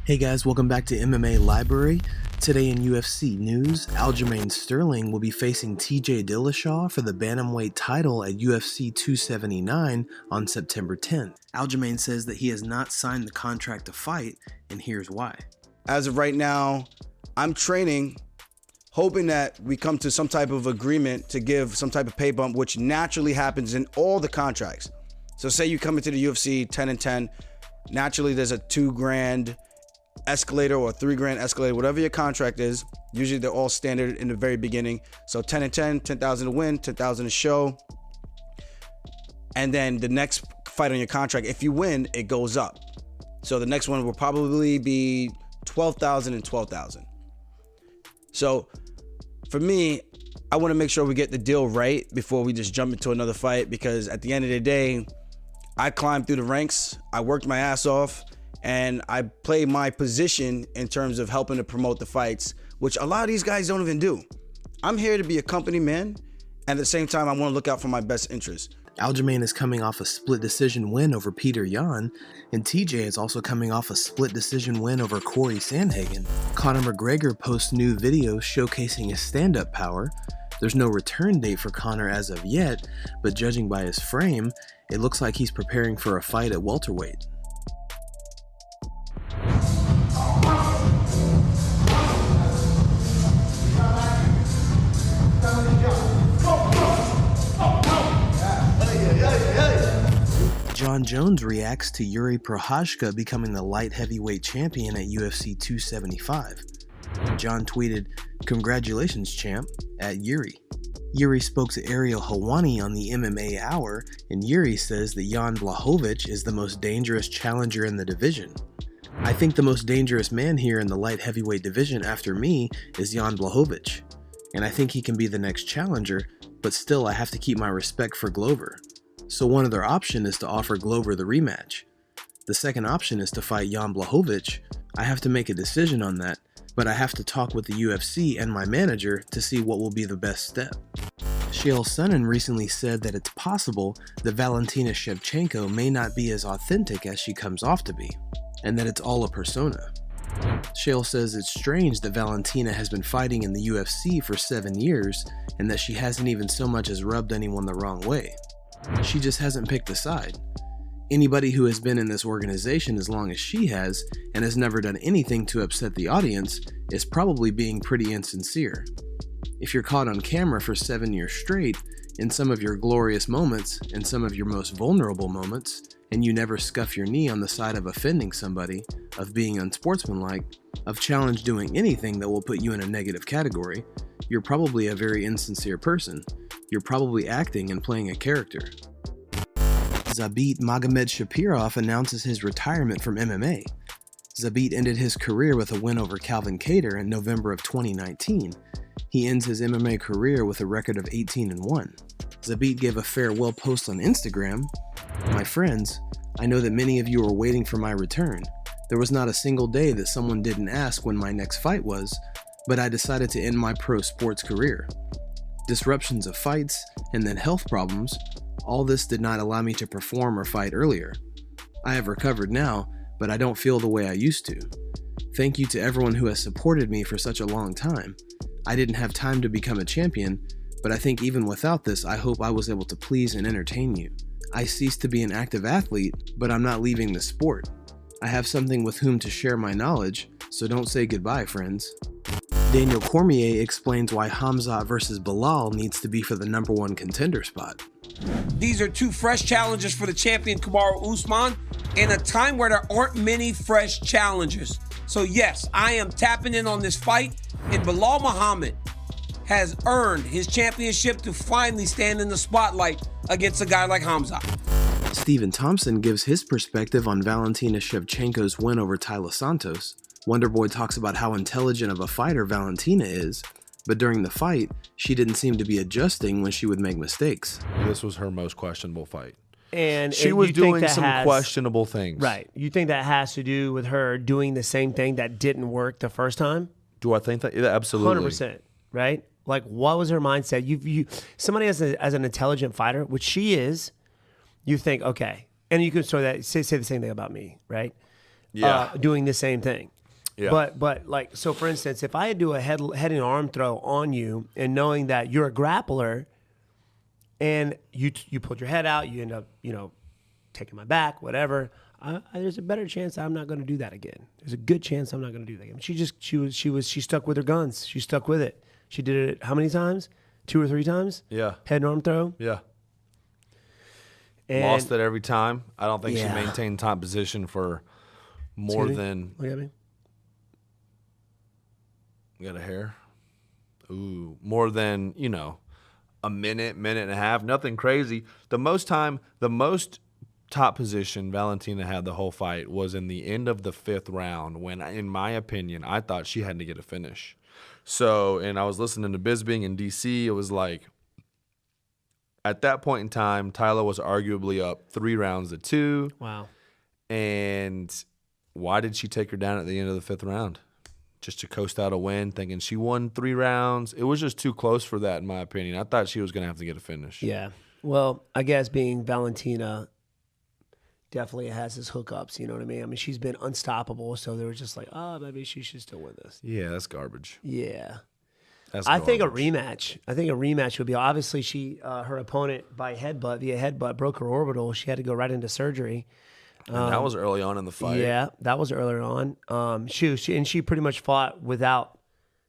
Hey guys, welcome back to MMA Library. Today in UFC news, Aljamain Sterling will be facing TJ Dillashaw for the bantamweight title at UFC 279 on September 10th. Aljamain says that he has not signed the contract to fight, and here's why. As of right now, I'm training, hoping that we come to some type of agreement to give some type of pay bump, which naturally happens in all the contracts. So say you come into the UFC 10-10, naturally there's a $2,000 escalator or a $3,000 escalator, whatever your contract is. Usually they're all standard in the very beginning. So 10-10, 10,000 to win, 10,000 to show. And then the next fight on your contract, if you win, it goes up. So the next one will probably be 12,000 and 12,000. So for me, I want to make sure we get the deal right before we just jump into another fight, because at the end of the day, I climbed through the ranks, I worked my ass off, and I play my position in terms of helping to promote the fights, which a lot of these guys don't even do. I'm here to be a company man, and at the same time, I want to look out for my best interests. Aljamain is coming off a split decision win over Peter Yan, and TJ is also coming off a split decision win over Corey Sandhagen. Conor McGregor posts new videos showcasing his stand-up power. There's no return date for Conor as of yet, but judging by his frame, it looks like he's preparing for a fight at welterweight. Jon Jones reacts to Jiri Prochazka becoming the light heavyweight champion at UFC 275. Jon tweeted, "Congratulations, champ," at Jiri. Jiri spoke to Ariel Helwani on the MMA Hour, and Jiri says that Jan Blachowicz is the most dangerous challenger in the division. "I think the most dangerous man here in the light heavyweight division after me is Jan Blachowicz, and I think he can be the next challenger, but still I have to keep my respect for Glover. So one other option is to offer Glover the rematch. The second option is to fight Jan Blachowicz. I have to make a decision on that, but I have to talk with the UFC and my manager to see what will be the best step." Chael Sonnen recently said that it's possible that Valentina Shevchenko may not be as authentic as she comes off to be, and that it's all a persona. Chael says it's strange that Valentina has been fighting in the UFC for 7 years, and that she hasn't even so much as rubbed anyone the wrong way. She just hasn't picked a side. Anybody who has been in this organization as long as she has, and has never done anything to upset the audience, is probably being pretty insincere. If you're caught on camera for 7 years straight, in some of your glorious moments, and some of your most vulnerable moments, and you never scuff your knee on the side of offending somebody, of being unsportsmanlike, of challenge doing anything that will put you in a negative category, you're probably a very insincere person. You're probably acting and playing a character. Zabit Magomedshapirov announces his retirement from MMA. Zabit ended his career with a win over Calvin Kattar in November of 2019. He ends his MMA career with a record of 18-1. Zabit gave a farewell post on Instagram. "My friends, I know that many of you are waiting for my return. There was not a single day that someone didn't ask when my next fight was, but I decided to end my pro sports career. Disruptions of fights, and then health problems, all this did not allow me to perform or fight earlier. I have recovered now, but I don't feel the way I used to. Thank you to everyone who has supported me for such a long time. I didn't have time to become a champion, but I think even without this, I hope I was able to please and entertain you. I ceased to be an active athlete, but I'm not leaving the sport. I have something with whom to share my knowledge, so don't say goodbye, friends." Daniel Cormier explains why Khamzat versus Belal needs to be for the #1 contender spot. "These are two fresh challenges for the champion Kamaru Usman in a time where there aren't many fresh challengers. So yes, I am tapping in on this fight, and Belal Muhammad has earned his championship to finally stand in the spotlight against a guy like Khamzat." Stephen Thompson gives his perspective on Valentina Shevchenko's win over Taila Santos. Wonderboy talks about how intelligent of a fighter Valentina is, but during the fight, she didn't seem to be adjusting when she would make mistakes. This was her most questionable fight. And she was doing some questionable things. Right. You think that has to do with her doing the same thing that didn't work the first time? Do I think that? Yeah, absolutely. 100%. Right? Like, what was her mindset? Somebody as an intelligent fighter, which she is, you think, okay. And you could say the same thing about me, right? Yeah. Doing the same thing. Yeah. But like, so for instance, if I do a head and arm throw on you and knowing that you're a grappler and you pulled your head out, you end up, taking my back, whatever, there's a better chance I'm not going to do that again. There's a good chance I'm not going to do that again. She stuck with her guns. She stuck with it. She did it how many times? 2 or 3 times? Yeah. Head and arm throw? Yeah. And Lost it every time. I don't think Yeah. she maintained top position for more Excuse me? than. Look at me. Got a hair? Ooh. More than, a minute and a half. Nothing crazy. The most top position Valentina had the whole fight was in the end of the 5th round when, in my opinion, I thought she had to get a finish. So, and I was listening to Bisping in D.C. It was like, at that point in time, Taila was arguably up 3 rounds to 2. Wow. And why did she take her down at the end of the 5th round? Just to coast out a win, thinking she won 3 rounds. It was just too close for that, in my opinion. I thought she was going to have to get a finish. Yeah. Well, I guess being Valentina definitely has his hookups, you know what I mean? I mean, she's been unstoppable, so they were just like, oh, maybe she should still win this. Yeah, that's garbage. Yeah. I think a rematch. I think a rematch would be, obviously she, her opponent via headbutt, broke her orbital. She had to go right into surgery. And that was early on in the fight. Yeah, that was earlier on. She pretty much fought without,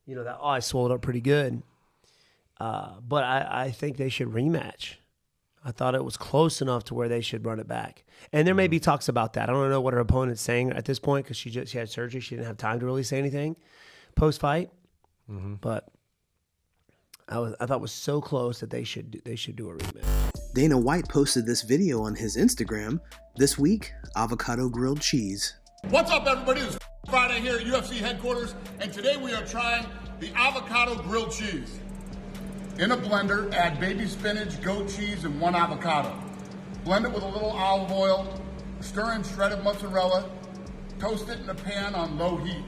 that eye swelled up pretty good. But I think they should rematch. I thought it was close enough to where they should run it back. And there may be talks about that. I don't know what her opponent's saying at this point because she had surgery. She didn't have time to really say anything post-fight. Mm-hmm. But I thought it was so close that they should do a rematch. Dana White posted this video on his Instagram. This week, avocado grilled cheese. What's up, everybody? It's Friday here at UFC headquarters, and today we are trying the avocado grilled cheese. In a blender, add baby spinach, goat cheese, and 1 avocado. Blend it with a little olive oil, stir in shredded mozzarella, toast it in a pan on low heat.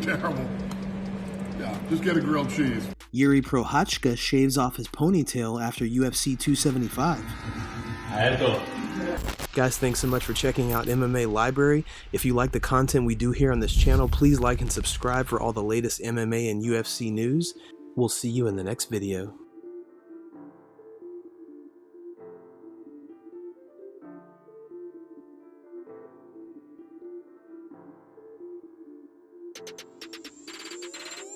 Terrible. Yeah, just get a grilled cheese. Jiri Prochazka shaves off his ponytail after UFC 275. Guys, thanks so much for checking out MMA Library. If you like the content we do here on this channel, please like and subscribe for all the latest MMA and UFC news. We'll see you in the next video.